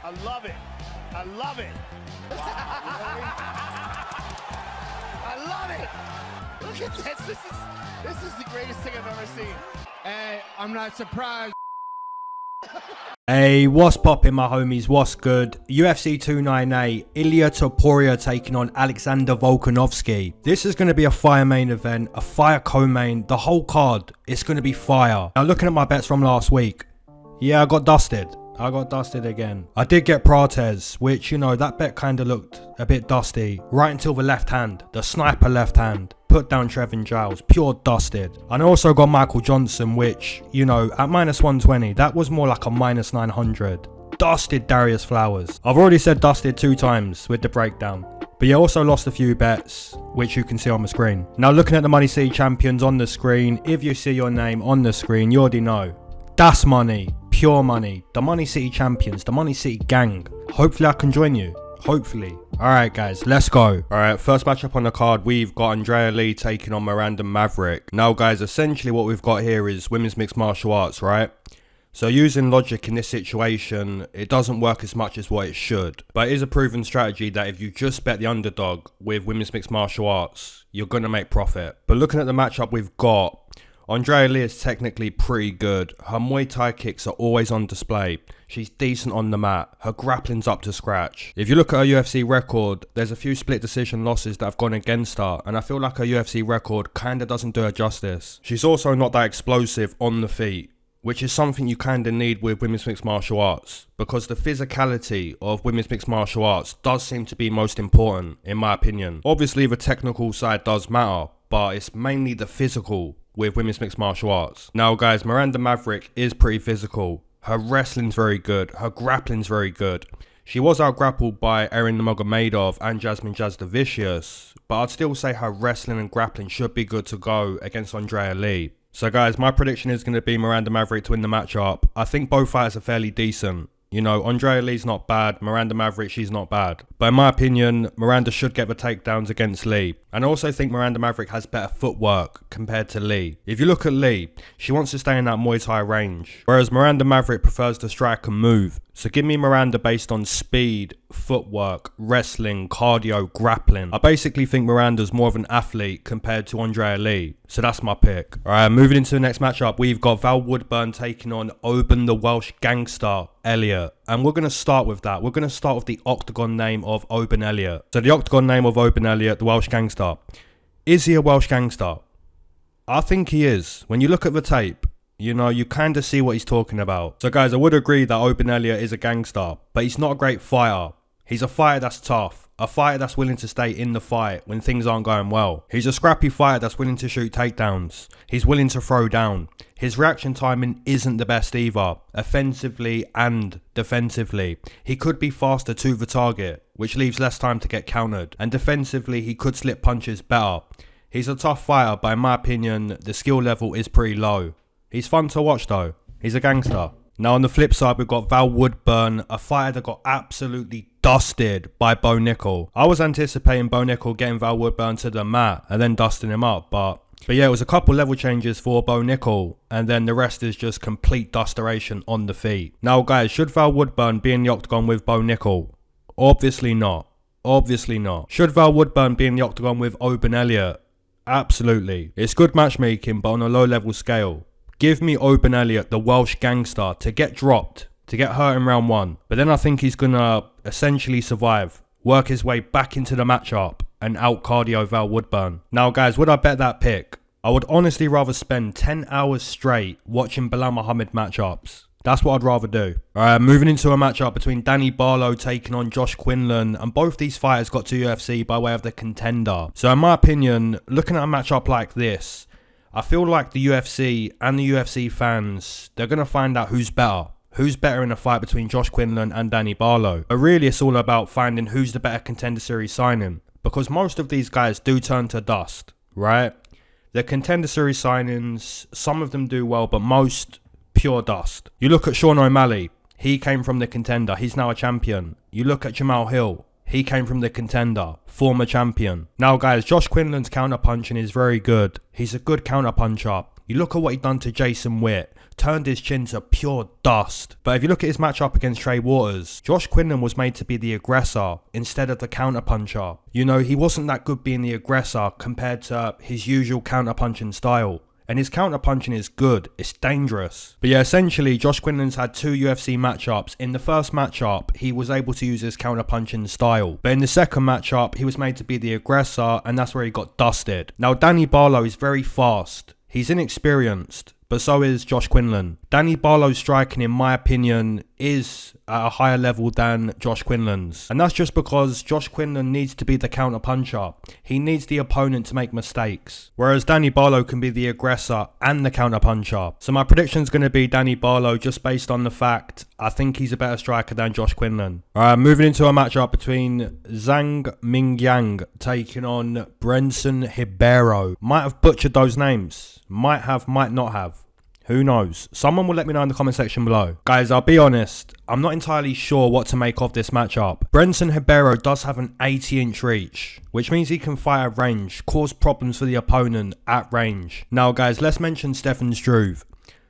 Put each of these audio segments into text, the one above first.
I love it. I love it. I love it. Look at this. This is the greatest thing I've ever seen. Hey, I'm not surprised. Hey, what's poppin', my homies? What's good? UFC 298, Ilia Topuria taking on Alexander Volkanovski. This is going to be a fire main event, a fire co-main, the whole card. It's going to be fire. Now, looking at my bets from last week, yeah, I got dusted. Again. I did get Prates, which, you know, that bet kind of looked a bit dusty. Right until the left hand, the sniper left hand. Put down Trevin Giles, pure dusted. And I also got Michael Johnson, which, you know, at minus 120, that was more like a minus 900. Dusted Darius Flowers. I've already said dusted 2 times with the breakdown. But you also lost a few bets, which you can see on the screen. Now, looking at the MoneyCity champions on the screen, if you see your name on the screen, you already know. That's money. Pure money. The MoneyCity champions, the MoneyCity gang. Hopefully I can join you. Hopefully. Alright guys, let's go. Alright, first matchup on the card, we've got Andrea Lee taking on Miranda Maverick. Now guys, essentially what we've got here is women's mixed martial arts, right? So using logic in this situation, it doesn't work as much as what it should. But it is a proven strategy that if you just bet the underdog with women's mixed martial arts, you're going to make profit. But looking at the matchup we've got, Andrea Lee is technically pretty good. Her Muay Thai kicks are always on display. She's decent on the mat. Her grappling's up to scratch. If you look at her UFC record, there's a few split decision losses that have gone against her, and I feel like her UFC record kinda doesn't do her justice. She's also not that explosive on the feet, which is something you kinda need with women's mixed martial arts, because the physicality of women's mixed martial arts does seem to be most important, in my opinion. Obviously the technical side does matter, but it's mainly the physical with women's mixed martial arts. Now guys, Miranda Maverick is pretty physical. Her wrestling's very good. Her grappling's very good. She was out-grappled by Erin Nurmagomedov and Jasmine Jasudavicius, but I'd still say her wrestling and grappling should be good to go against Andrea Lee. So guys, my prediction is going to be Miranda Maverick to win the matchup. I think both fighters are fairly decent. You know, Andrea Lee's not bad, Miranda Maverick, she's not bad. But in my opinion, Miranda should get the takedowns against Lee. And I also think Miranda Maverick has better footwork compared to Lee. If you look at Lee, she wants to stay in that Muay Thai range, whereas Miranda Maverick prefers to strike and move. So give me Miranda based on speed, footwork, wrestling, cardio, grappling. I basically think Miranda's more of an athlete compared to Andrea Lee. So that's my pick. Alright, moving into the next matchup, we've got Val Woodburn taking on Oban the Welsh gangster, Elliott. And we're going to start with that. We're going to start with the octagon name of Oban Elliott. So the octagon name of Oban Elliott, the Welsh gangster. Is he a Welsh gangster? I think he is. When you look at the tape, you know, you kind of see what he's talking about. So guys, I would agree that Oban Elliott is a gangster, but he's not a great fighter. He's a fighter that's tough. A fighter that's willing to stay in the fight when things aren't going well. He's a scrappy fighter that's willing to shoot takedowns. He's willing to throw down. His reaction timing isn't the best either, offensively and defensively. He could be faster to the target, which leaves less time to get countered. And defensively, he could slip punches better. He's a tough fighter, but in my opinion, the skill level is pretty low. He's fun to watch though. He's a gangster. Now on the flip side, we've got Val Woodburn, a fighter that got absolutely dusted by Bo Nickal. I was anticipating Bo Nickal getting Val Woodburn to the mat and then dusting him up, but yeah, it was a couple level changes for Bo Nickal, and then the rest is just complete dusteration on the feet. Now guys, should Val Woodburn be in the octagon with Bo Nickal? Obviously not. Obviously not. Should Val Woodburn be in the octagon with Oban Elliott? Absolutely. It's good matchmaking, but on a low level scale. Give me Oban Elliott, the Welsh gangster, to get dropped, to get hurt in round 1. But then I think he's going to essentially survive, work his way back into the matchup, and out cardio Val Woodburn. Now guys, would I bet that pick? I would honestly rather spend 10 hours straight watching Belal Muhammad matchups. That's what I'd rather do. Alright, moving into a matchup between Danny Barlow taking on Josh Quinlan, and both these fighters got to UFC by way of the Contender. So in my opinion, looking at a matchup like this, I feel like the UFC and the UFC fans, they're going to find out who's better. Who's better in a fight between Josh Quinlan and Danny Barlow. But really it's all about finding who's the better Contender Series signing. Because most of these guys do turn to dust, right? The Contender Series signings, some of them do well, but most pure dust. You look at Sean O'Malley, he came from the Contender, he's now a champion. You look at Jamal Hill, he came from the Contender, former champion. Now guys, Josh Quinlan's counterpunching is very good. He's a good counterpuncher. You look at what he done to Jason Witt, turned his chin to pure dust. But if you look at his matchup against Trey Waters, Josh Quinlan was made to be the aggressor instead of the counterpuncher. You know, he wasn't that good being the aggressor compared to his usual counterpunching style. And his counterpunching is good, it's dangerous. But yeah, essentially, Josh Quinlan's had 2 UFC matchups. In the first matchup, he was able to use his counterpunching style. But in the second matchup, he was made to be the aggressor, and that's where he got dusted. Now, Danny Barlow is very fast. He's inexperienced, but so is Josh Quinlan. Danny Barlow's striking, in my opinion, is at a higher level than Josh Quinlan's. And that's just because Josh Quinlan needs to be the counter puncher. He needs the opponent to make mistakes. Whereas Danny Barlow can be the aggressor and the counter puncher. So my prediction's going to be Danny Barlow just based on the fact I think he's a better striker than Josh Quinlan. Alright, moving into a matchup between Zhang Mingyang taking on Brendson Ribeiro. Might have butchered those names. Might have, might not have. Who knows? Someone will let me know in the comment section below. Guys, I'll be honest, I'm not entirely sure what to make of this matchup. Brendson Ribeiro does have an 80-inch reach, which means he can fight at range, cause problems for the opponent at range. Now guys, let's mention Stefan Struve.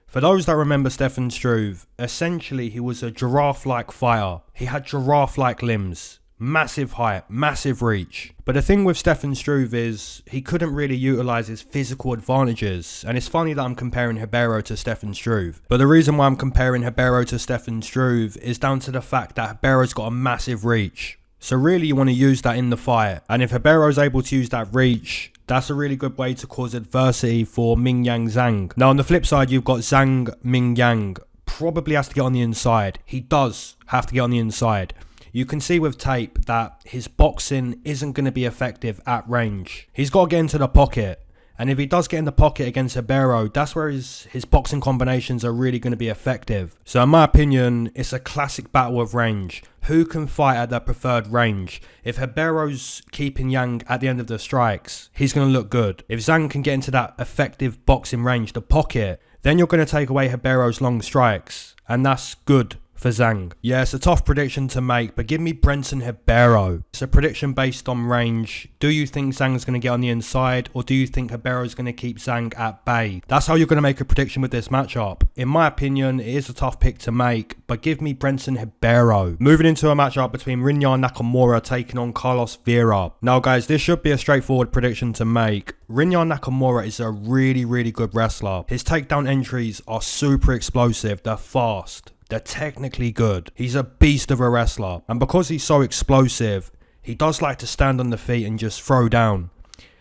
For those that remember Stefan Struve, essentially he was a giraffe-like fighter. He had giraffe-like limbs. Massive height, massive reach. But the thing with Stefan Struve is he couldn't really utilise his physical advantages. And it's funny that I'm comparing Ribeiro to Stefan Struve. But the reason why I'm comparing Ribeiro to Stefan Struve is down to the fact that Ribeiro's got a massive reach. So really you want to use that in the fight. And if Ribeiro's able to use that reach, that's a really good way to cause adversity for Mingyang Zhang. Now on the flip side, you've got Zhang Mingyang. Probably has to get on the inside. He does have to get on the inside. You can see with tape that his boxing isn't going to be effective at range. He's got to get into the pocket. And if he does get in the pocket against Ribeiro, that's where his boxing combinations are really going to be effective. So in my opinion, it's a classic battle of range. Who can fight at their preferred range? If Ribeiro's keeping Yang at the end of the strikes, he's going to look good. If Zhang can get into that effective boxing range, the pocket, then you're going to take away Ribeiro's long strikes. And that's good for Zhang. Yeah, it's a tough prediction to make, but give me Brendson Ribeiro. It's a prediction based on range. Do you think Zhang's going to get on the inside, or do you think Ribeiro's going to keep Zhang at bay? That's how you're going to make a prediction with this matchup. In my opinion, it is a tough pick to make, but give me Brendson Ribeiro. Moving into a matchup between Rinya and Nakamura taking on Carlos Vera. Now guys, this should be a straightforward prediction to make. Rinya Nakamura is a really, really good wrestler. His takedown entries are super explosive. They're fast. They're technically good. He's a beast of a wrestler. And because he's so explosive, he does like to stand on the feet and just throw down.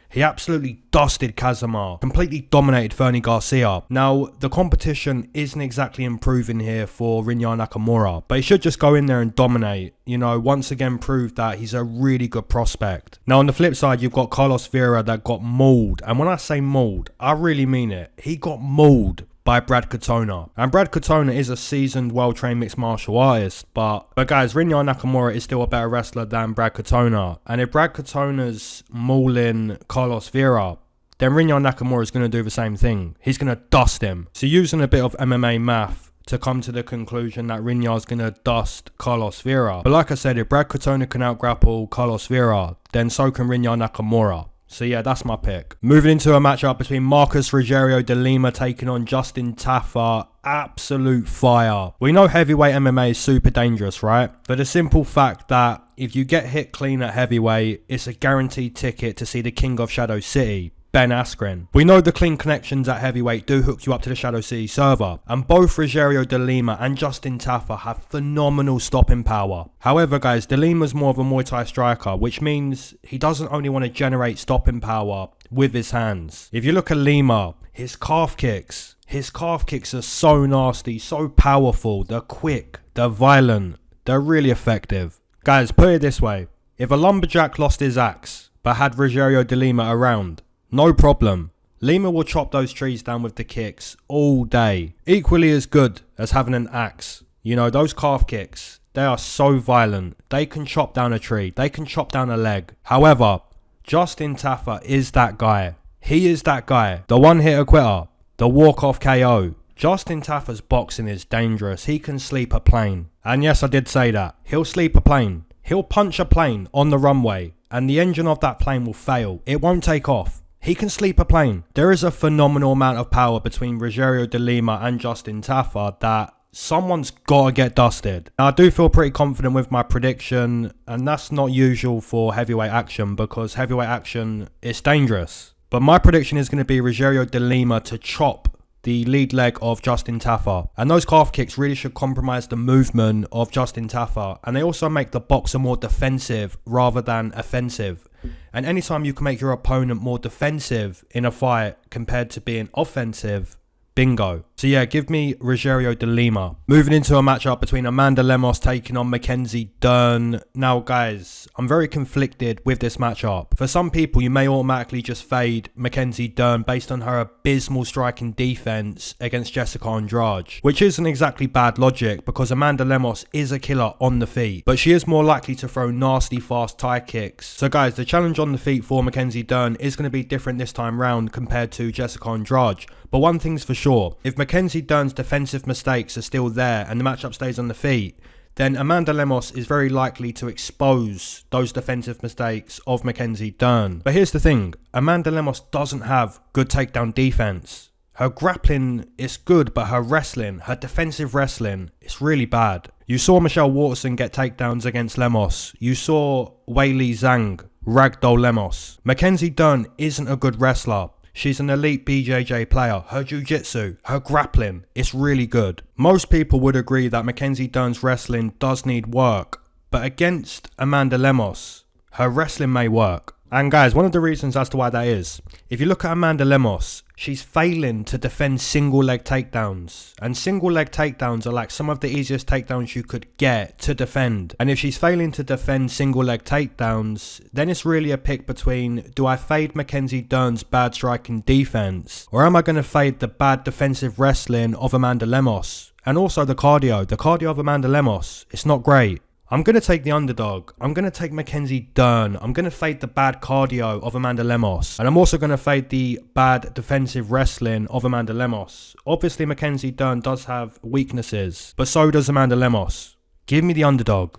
He absolutely dusted Kazimar. Completely dominated Fernie Garcia. Now, the competition isn't exactly improving here for Rinya Nakamura. But he should just go in there and dominate. You know, once again prove that he's a really good prospect. Now, on the flip side, you've got Carlos Vera that got mauled. And when I say mauled, I really mean it. He got mauled by Brad Katona. And Brad Katona is a seasoned, well-trained mixed martial artist, but guys, Rinya Nakamura is still a better wrestler than Brad Katona. And if Brad Katona's mauling Carlos Vera, then Rinya Nakamura is going to do the same thing. He's going to dust him. So using a bit of MMA math to come to the conclusion that Rinya is going to dust Carlos Vera. But like I said, if Brad Katona can out-grapple Carlos Vera, then so can Rinya Nakamura. So yeah, that's my pick. Moving into a matchup between Marcus Rogerio de Lima taking on Justin Tafa. Absolute fire. We know heavyweight MMA is super dangerous, right? For the simple fact that if you get hit clean at heavyweight, it's a guaranteed ticket to see the King of Shadow City, Ben Askren. We know the clean connections at heavyweight do hook you up to the Shadow City server, and both Rogerio de Lima and Justin Tafa have phenomenal stopping power. However guys, de Lima's more of a Muay Thai striker, which means he doesn't only want to generate stopping power with his hands. If you look at Lima, his calf kicks are so nasty, so powerful, they're quick, they're violent, they're really effective. Guys, put it this way, if a lumberjack lost his axe but had Rogerio de Lima around, no problem. Lima will chop those trees down with the kicks all day. Equally as good as having an axe. You know, those calf kicks, they are so violent. They can chop down a tree. They can chop down a leg. However, Justin Tafa is that guy. He is that guy. The one-hitter quitter. The walk-off KO. Justin Tafa's boxing is dangerous. He can sleep a plane. And yes, I did say that. He'll sleep a plane. He'll punch a plane on the runway. And the engine of that plane will fail. It won't take off. He can sleep a plane. There is a phenomenal amount of power between Rogerio de Lima and Justin Tafa that someone's got to get dusted. Now, I do feel pretty confident with my prediction, and that's not usual for heavyweight action because heavyweight action is dangerous. But my prediction is going to be Rogerio de Lima to chop the lead leg of Justin Tafa. And those calf kicks really should compromise the movement of Justin Tafa. And they also make the boxer more defensive rather than offensive. And anytime you can make your opponent more defensive in a fight compared to being offensive, bingo. So yeah, give me Rogerio de Lima. Moving into a matchup between Amanda Lemos taking on Mackenzie Dern. Now guys, I'm very conflicted with this matchup. For some people, you may automatically just fade Mackenzie Dern based on her abysmal striking defense against Jessica Andrade, which isn't exactly bad logic because Amanda Lemos is a killer on the feet, but she is more likely to throw nasty fast tie kicks. So guys, the challenge on the feet for Mackenzie Dern is going to be different this time round compared to Jessica Andrade. But one thing's for sure, if Mackenzie Dern's defensive mistakes are still there and the matchup stays on the feet, then Amanda Lemos is very likely to expose those defensive mistakes of Mackenzie Dern. But here's the thing, Amanda Lemos doesn't have good takedown defense. Her grappling is good, but her wrestling, her defensive wrestling, is really bad. You saw Michelle Waterson get takedowns against Lemos. You saw Weili Zhang ragdoll Lemos. Mackenzie Dern isn't a good wrestler. She's an elite BJJ player. Her jiu-jitsu, her grappling, it's really good. Most people would agree that Mackenzie Dern's wrestling does need work, but against Amanda Lemos, her wrestling may work. And guys, one of the reasons as to why that is, if you look at Amanda Lemos, she's failing to defend single leg takedowns. And single leg takedowns are like some of the easiest takedowns you could get to defend. And if she's failing to defend single leg takedowns, then it's really a pick between, do I fade Mackenzie Dern's bad striking defense, or am I going to fade the bad defensive wrestling of Amanda Lemos? And also the cardio of Amanda Lemos, it's not great. I'm going to take the underdog. I'm going to take Mackenzie Dern. I'm going to fade the bad cardio of Amanda Lemos. And I'm also going to fade the bad defensive wrestling of Amanda Lemos. Obviously, Mackenzie Dern does have weaknesses, but so does Amanda Lemos. Give me the underdog.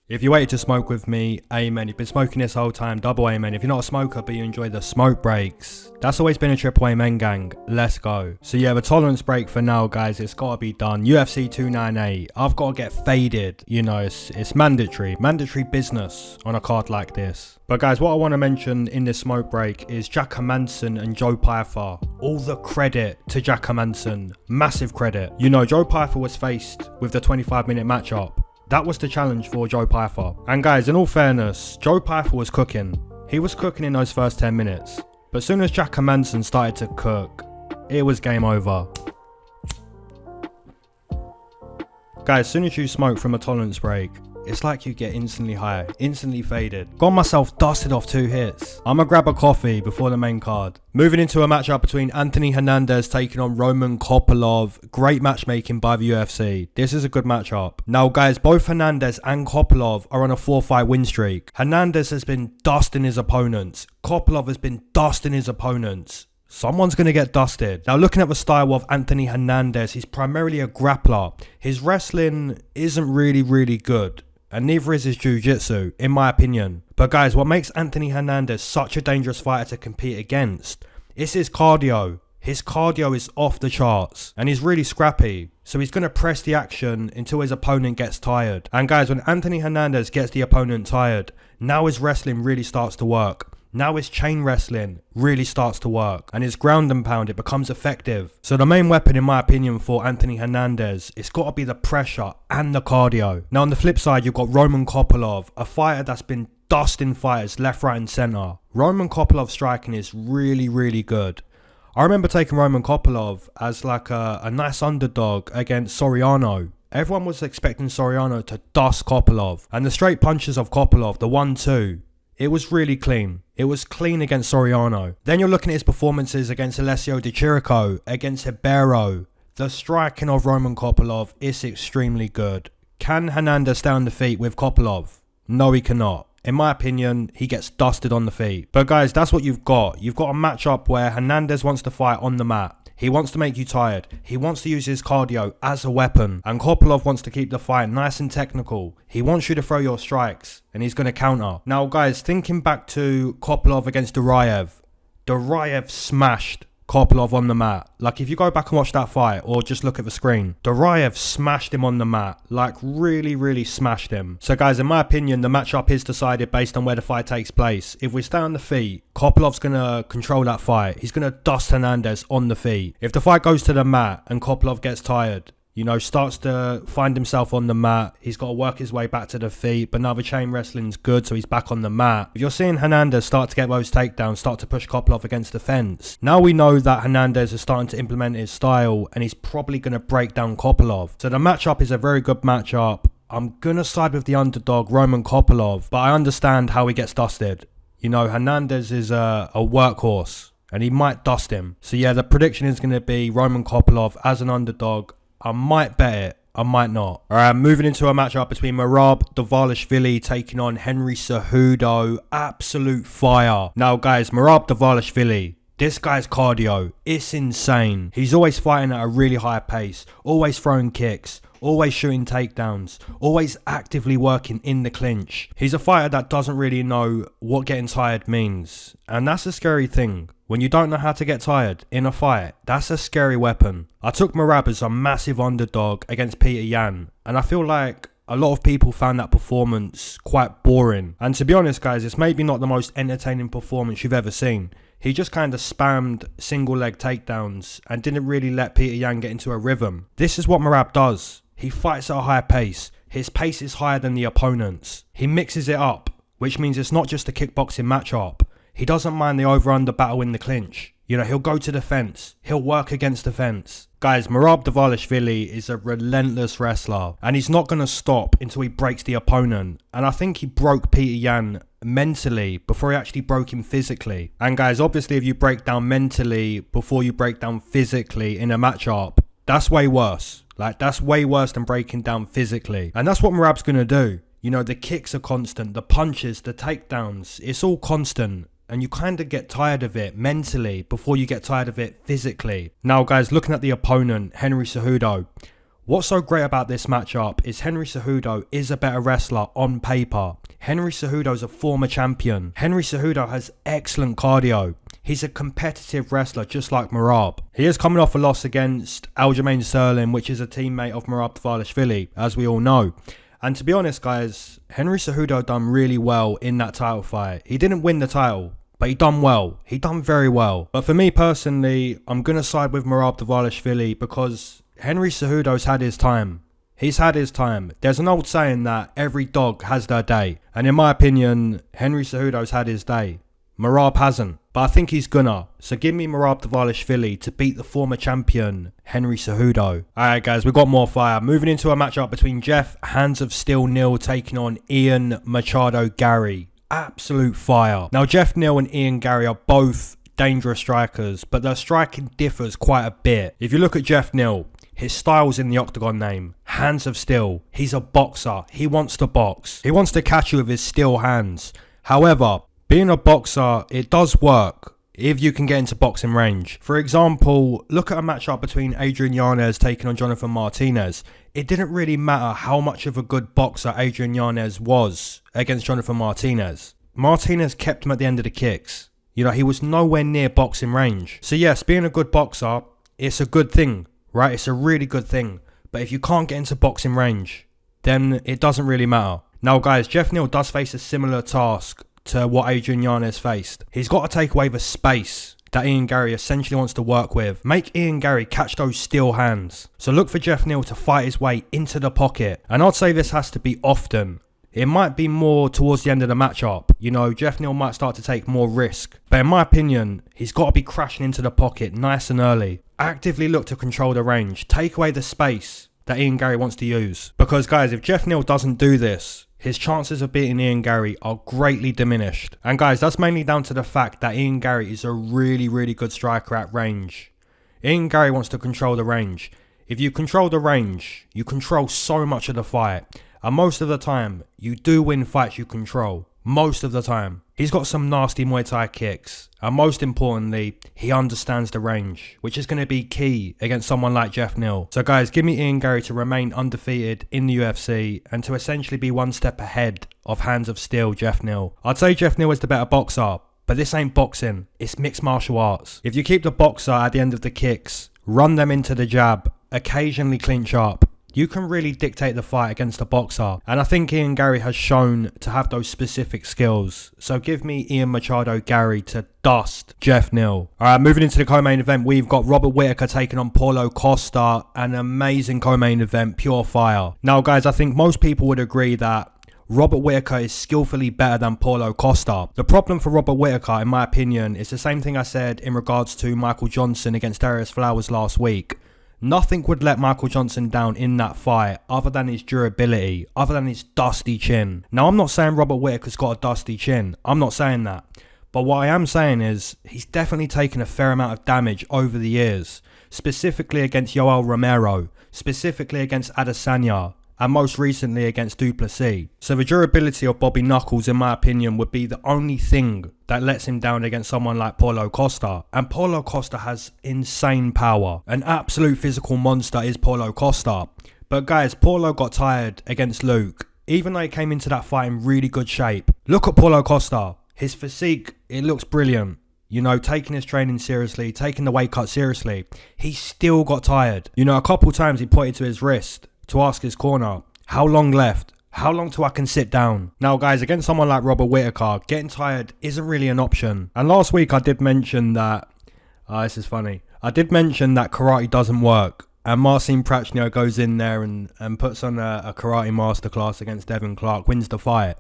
If you waited to smoke with me, amen. You've been smoking this whole time, double amen. If you're not a smoker but you enjoy the smoke breaks, that's always been a triple amen gang. Let's go. So yeah, the tolerance break for now, guys, it's got to be done. UFC 298, I've got to get faded. You know, it's mandatory business on a card like this. But guys, what I want to mention in this smoke break is Jack Hermansson and Joe Pyfer. All the credit to Jack Hermansson. Massive credit. You know, Joe Pyfer was faced with the 25-minute matchup. That was the challenge for Joe Pyfer. And guys, in all fairness, Joe Pyfer was cooking. He was cooking in those first 10 minutes. But as soon as Jack Hermansson started to cook, it was game over. Guys, as soon as you smoke from a tolerance break, it's like you get instantly high, instantly faded. Got myself dusted off 2 hits. I'ma grab a coffee before the main card. Moving into a matchup between Anthony Hernandez taking on Roman Kopylov. Great matchmaking by the UFC. This is a good matchup. Now guys, both Hernandez and Kopylov are on a 4-fight win streak. Hernandez has been dusting his opponents. Kopylov has been dusting his opponents. Someone's going to get dusted. Now looking at the style of Anthony Hernandez, he's primarily a grappler. His wrestling isn't really good. And neither is his jiu-jitsu, in my opinion. But guys, what makes Anthony Hernandez such a dangerous fighter to compete against is his cardio. His cardio is off the charts. And he's really scrappy. So he's going to press the action until his opponent gets tired. And guys, when Anthony Hernandez gets the opponent tired, now his wrestling really starts to work. Now his chain wrestling really starts to work, and his ground and pound, it becomes effective. So the main weapon, in my opinion, for Anthony Hernandez, it's got to be the pressure and the cardio. Now on the flip side, you've got Roman Kopylov, a fighter that's been dusting fighters left, right and centre. Roman Kopylov's striking is really good. I remember taking Roman Kopylov as like a nice underdog against Soriano. Everyone was expecting Soriano to dust Kopylov, and the straight punches of Kopylov, the 1-2, it was really clean. It was clean against Soriano. Then you're looking at his performances against Alessio Di Chirico, against Ribeiro. The striking of Roman Kopylov is extremely good. Can Hernandez stay on the feet with Kopylov? No, he cannot. In my opinion, he gets dusted on the feet. But guys, that's what you've got. You've got a matchup where Hernandez wants to fight on the mat. He wants to make you tired. He wants to use his cardio as a weapon. And Kopylov wants to keep the fight nice and technical. He wants you to throw your strikes, and he's going to counter. Now, guys, thinking back to Kopylov against Duraev smashed Kopylov on the mat. Like, if you go back and watch that fight, or just look at the screen, Duraev smashed him on the mat. Like, really smashed him. So, guys, in my opinion, the matchup is decided based on where the fight takes place. If we stay on the feet, Kopylov's going to control that fight. He's going to dust Hernandez on the feet. If the fight goes to the mat and Kopylov gets tired, you know, starts to find himself on the mat, he's got to work his way back to the feet, but now the chain wrestling's good, so he's back on the mat. If you're seeing Hernandez start to get those takedowns, start to push Kopylov against the fence, now we know that Hernandez is starting to implement his style, and he's probably going to break down Kopylov. So the matchup is a very good matchup. I'm going to side with the underdog, Roman Kopylov, but I understand how he gets dusted. You know, Hernandez is a workhorse, and he might dust him. So yeah, the prediction is going to be Roman Kopylov as an underdog. I might bet it, I might not. Alright, moving into a matchup between Merab Dvalishvili taking on Henry Cejudo. Absolute fire. Now, guys, Merab Dvalishvili, this guy's cardio, it's insane. He's always fighting at a really high pace, always throwing kicks, always shooting takedowns, always actively working in the clinch. He's a fighter that doesn't really know what getting tired means. And that's a scary thing. When you don't know how to get tired in a fight, that's a scary weapon. I took Merab as a massive underdog against Peter Yan, and I feel like a lot of people found that performance quite boring. And to be honest, guys, it's maybe not the most entertaining performance you've ever seen. He just kind of spammed single leg takedowns and didn't really let Peter Yan get into a rhythm. This is what Merab does. He fights at a high pace. His pace is higher than the opponent's. He mixes it up, which means it's not just a kickboxing matchup. He doesn't mind the over-under battle in the clinch. You know, he'll go to the fence. He'll work against the fence. Guys, Merab Dvalishvili is a relentless wrestler, and he's not going to stop until he breaks the opponent. And I think he broke Peter Yan mentally before he actually broke him physically. And guys, obviously, if you break down mentally before you break down physically in a matchup, that's way worse. Like, that's way worse than breaking down physically. And that's what Merab's going to do. You know, the kicks are constant, the punches, the takedowns, it's all constant. And you kind of get tired of it mentally before you get tired of it physically. Now, guys, looking at the opponent, Henry Cejudo. What's so great about this matchup is Henry Cejudo is a better wrestler on paper. Henry Cejudo is a former champion. Henry Cejudo has excellent cardio. He's a competitive wrestler just like Merab. He is coming off a loss against Aljamain Sterling, which is a teammate of Merab Dvalishvili, as we all know. And to be honest, guys, Henry Cejudo done really well in that title fight. He didn't win the title, but he done well. He done very well. But for me personally, I'm going to side with Merab Dvalishvili because Henry Cejudo's had his time. He's had his time. There's an old saying that every dog has their day. And in my opinion, Henry Cejudo's had his day. Merab hasn't. But I think he's gonna. So give me Merab Dvalishvili to beat the former champion, Henry Cejudo. Alright guys, we've got more fire. Moving into a matchup between Jeff Hands of Steel Neal taking on Ian Machado Garry. Absolute fire. Now Jeff Neal and Ian Garry are both dangerous strikers, but their striking differs quite a bit. If you look at Jeff Neal, his style's in the octagon name, Hands of Steel. He's a boxer. He wants to box. He wants to catch you with his steel hands. However, being a boxer, it does work if you can get into boxing range. For example, look at a matchup between Adrian Yanez taking on Jonathan Martinez. It didn't really matter how much of a good boxer Adrian Yanez was against Jonathan Martinez. Martinez kept him at the end of the kicks. You know, he was nowhere near boxing range. So yes, being a good boxer, it's a good thing, right? It's a really good thing. But if you can't get into boxing range, then it doesn't really matter. Now guys, Jeff Neal does face a similar task to what Adrian Yanez faced. He's got to take away the space that Ian Garry essentially wants to work with. Make Ian Garry catch those steel hands. So look for Jeff Neal to fight his way into the pocket. And I'd say this has to be often. It might be more towards the end of the matchup. You know, Jeff Neal might start to take more risk. But in my opinion, he's got to be crashing into the pocket nice and early. Actively look to control the range. Take away the space that Ian Garry wants to use. Because guys, if Jeff Neal doesn't do this, his chances of beating Ian Garry are greatly diminished. And guys, that's mainly down to the fact that Ian Garry is a really, really good striker at range. Ian Garry wants to control the range. If you control the range, you control so much of the fight. And most of the time, you do win fights you control. Most of the time. He's got some nasty Muay Thai kicks. And most importantly, he understands the range, which is going to be key against someone like Jeff Neal. So guys, give me Ian Garry to remain undefeated in the UFC and to essentially be one step ahead of Hands of Steel Jeff Neal. I'd say Jeff Neal is the better boxer, but this ain't boxing, it's mixed martial arts. If you keep the boxer at the end of the kicks, run them into the jab, occasionally clinch up, you can really dictate the fight against the boxer. And I think Ian Garry has shown to have those specific skills. So give me Ian Machado Garry to dust Jeff Neal. Alright, moving into the co-main event, we've got Robert Whittaker taking on Paulo Costa. An amazing co-main event, pure fire. Now guys, I think most people would agree that Robert Whittaker is skillfully better than Paulo Costa. The problem for Robert Whittaker, in my opinion, is the same thing I said in regards to Michael Johnson against Darius Flowers last week. Nothing would let Michael Johnson down in that fight other than his durability, other than his dusty chin. Now, I'm not saying Robert Whittaker's got a dusty chin. I'm not saying that. But what I am saying is he's definitely taken a fair amount of damage over the years, specifically against Yoel Romero, specifically against Adesanya, and most recently against Duplessis. So the durability of Bobby Knuckles, in my opinion, would be the only thing that lets him down against someone like Paulo Costa. And Paulo Costa has insane power. An absolute physical monster is Paulo Costa. But guys, Paulo got tired against Luke, even though he came into that fight in really good shape. Look at Paulo Costa. His physique, it looks brilliant. You know, taking his training seriously, taking the weight cut seriously. He still got tired. You know, a couple times he pointed to his wrist to ask his corner, how long left? How long till I can sit down? Now guys, against someone like Robert Whittaker, getting tired isn't really an option. And last week I did mention that, this is funny, I did mention that karate doesn't work. And Marcin Prachnio goes in there and puts on a karate masterclass against Devin Clark, wins the fight.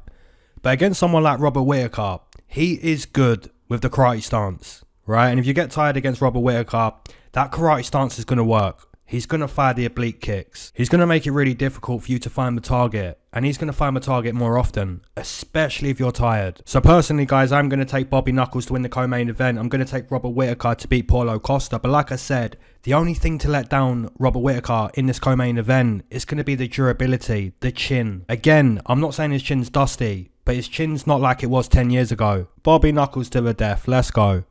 But against someone like Robert Whittaker, he is good with the karate stance, right? And if you get tired against Robert Whittaker, that karate stance is going to work. He's going to fire the oblique kicks. He's going to make it really difficult for you to find the target. And he's going to find the target more often, especially if you're tired. So personally, guys, I'm going to take Bobby Knuckles to win the co-main event. I'm going to take Robert Whittaker to beat Paulo Costa. But like I said, the only thing to let down Robert Whittaker in this co-main event is going to be the durability, the chin. Again, I'm not saying his chin's dusty, but his chin's not like it was 10 years ago. Bobby Knuckles to the death. Let's go.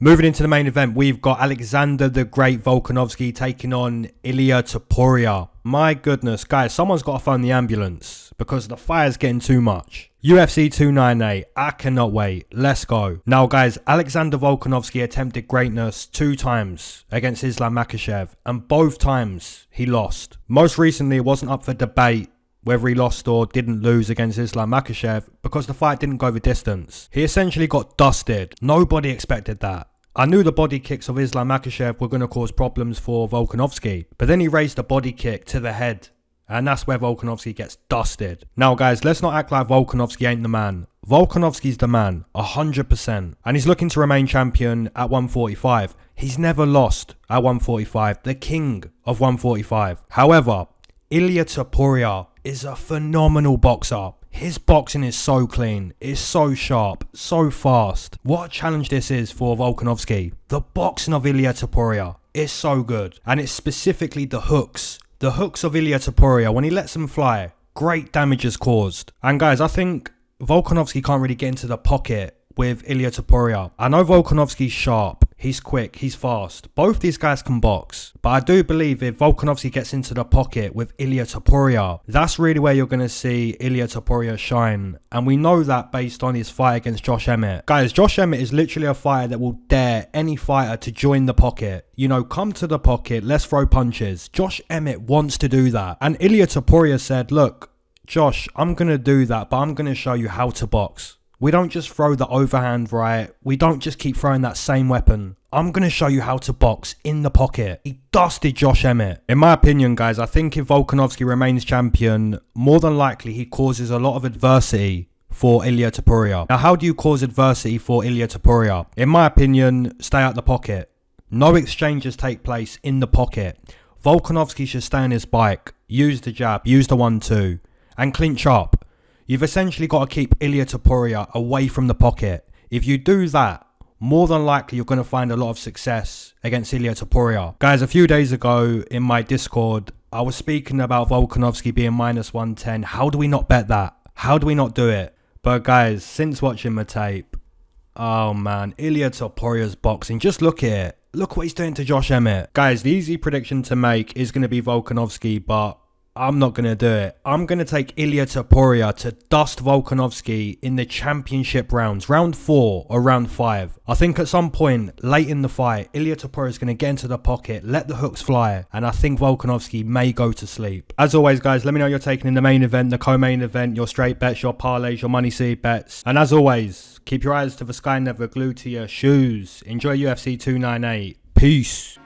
Moving into the main event, we've got Alexander the Great Volkanovski taking on Ilia Topuria. My goodness, guys, someone's got to phone the ambulance because the fire's getting too much. UFC 298, I cannot wait. Let's go. Now, guys, Alexander Volkanovski attempted greatness 2 times against Islam Makhachev, and both times he lost. Most recently, it wasn't up for debate whether he lost or didn't lose against Islam Makhachev because the fight didn't go the distance. He essentially got dusted. Nobody expected that. I knew the body kicks of Islam Makhachev were going to cause problems for Volkanovski, but then he raised a body kick to the head, and that's where Volkanovski gets dusted. Now guys, let's not act like Volkanovski ain't the man. Volkanovski's the man, 100%, and he's looking to remain champion at 145. He's never lost at 145, the king of 145. However, Ilia Topuria is a phenomenal boxer. His boxing is so clean, it's so sharp, so fast. What a challenge this is for Volkanovski. The boxing of Ilia Topuria is so good. And it's specifically the hooks. The hooks of Ilia Topuria, when he lets them fly, great damage is caused. And guys, I think Volkanovski can't really get into the pocket with Ilia Topuria. I know Volkanovski's sharp, he's quick, he's fast. Both these guys can box. But I do believe if Volkanovski gets into the pocket with Ilia Topuria, that's really where you're going to see Ilia Topuria shine. And we know that based on his fight against Josh Emmett. Guys, Josh Emmett is literally a fighter that will dare any fighter to join the pocket. You know, come to the pocket, let's throw punches. Josh Emmett wants to do that. And Ilia Topuria said, look, Josh, I'm going to do that, but I'm going to show you how to box. We don't just throw the overhand right. We don't just keep throwing that same weapon. I'm going to show you how to box in the pocket. He dusted Josh Emmett. In my opinion, guys, I think if Volkanovski remains champion, more than likely he causes a lot of adversity for Ilia Topuria. Now, how do you cause adversity for Ilia Topuria? In my opinion, stay out the pocket. No exchanges take place in the pocket. Volkanovski should stay on his bike, use the jab, use the 1-2, and clinch up. You've essentially got to keep Ilia Topuria away from the pocket. If you do that, more than likely you're going to find a lot of success against Ilia Topuria. Guys, a few days ago in my Discord, I was speaking about Volkanovski being -110. How do we not bet that? How do we not do it? But guys, since watching the tape, oh man, Ilia Topuria's boxing, just look at it. Look what he's doing to Josh Emmett. Guys, the easy prediction to make is going to be Volkanovski, but I'm not going to do it. I'm going to take Ilia Topuria to dust Volkanovski in the championship rounds. Round 4 or round 5. I think at some point late in the fight, Ilia Topuria is going to get into the pocket, let the hooks fly, and I think Volkanovski may go to sleep. As always, guys, let me know you're taking in the main event, the co-main event, your straight bets, your parlays, your MoneyCity bets. And as always, keep your eyes to the sky, never glued to your shoes. Enjoy UFC 298. Peace.